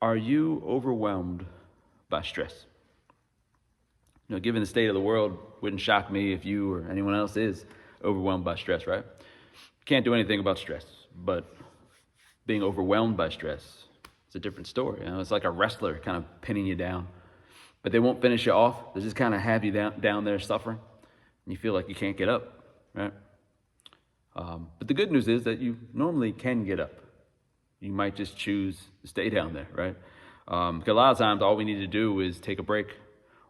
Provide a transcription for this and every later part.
Are you overwhelmed by stress? Given the state of the world, wouldn't shock me if you or anyone else is overwhelmed by stress, right? Can't do anything about stress, but being overwhelmed by stress, it's a different story. It's like a wrestler kind of pinning you down, but they won't finish you off. They just kind of have you down there suffering, and you feel like you can't get up, right? But the good news is that you normally can get up. You might just choose to stay down there, right? Because a lot of times all we need to do is take a break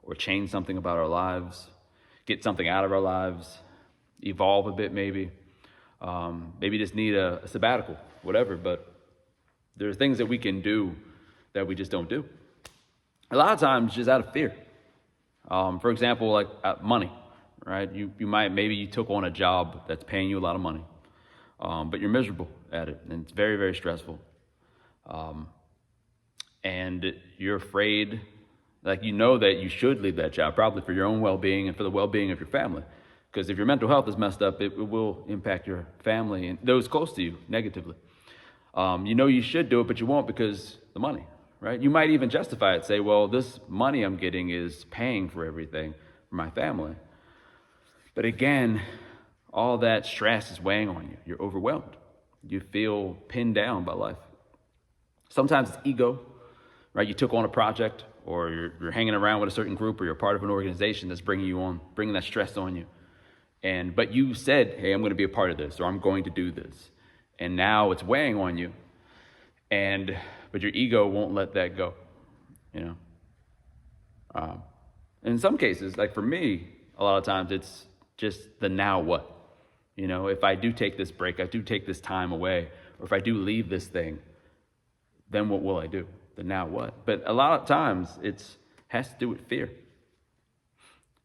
or change something about our lives, get something out of our lives, evolve a bit maybe. Maybe just need a sabbatical, whatever. But there are things that we can do that we just don't do. A lot of times just out of fear. For example, like money, right? Maybe you took on a job that's paying you a lot of money, but you're miserable at it, and it's very, very stressful. And you're afraid, like that you should leave that job, probably for your own well-being and for the well-being of your family. Because if your mental health is messed up, it will impact your family and those close to you negatively. You should do it, but you won't because the money, right? You might even justify it, say, well, this money I'm getting is paying for everything for my family. But again, all that stress is weighing on you. You're overwhelmed. You feel pinned down by life. Sometimes it's ego, right? You took on a project, or you're hanging around with a certain group, or you're part of an organization that's bringing that stress on you. But you said, hey, I'm going to be a part of this, or I'm going to do this. And now it's weighing on you. But your ego won't let that go, in some cases, like for me, a lot of times it's just the now what. If I do take this break, I do take this time away, or if I do leave this thing, then what will I do? The now what? But a lot of times has to do with fear.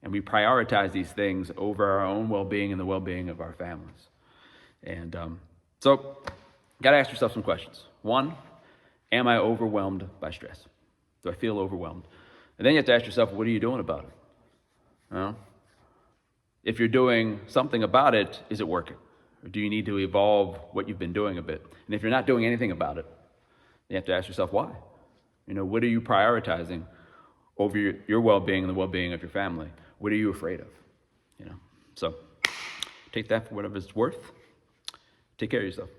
And we prioritize these things over our own well-being and the well-being of our families. And so got to ask yourself some questions. One, am I overwhelmed by stress? Do I feel overwhelmed? And then you have to ask yourself, what are you doing about it? If you're doing something about it, is it working? Or do you need to evolve what you've been doing a bit? And if you're not doing anything about it, you have to ask yourself why. What are you prioritizing over your well-being and the well-being of your family? What are you afraid of? So take that for whatever it's worth. Take care of yourself.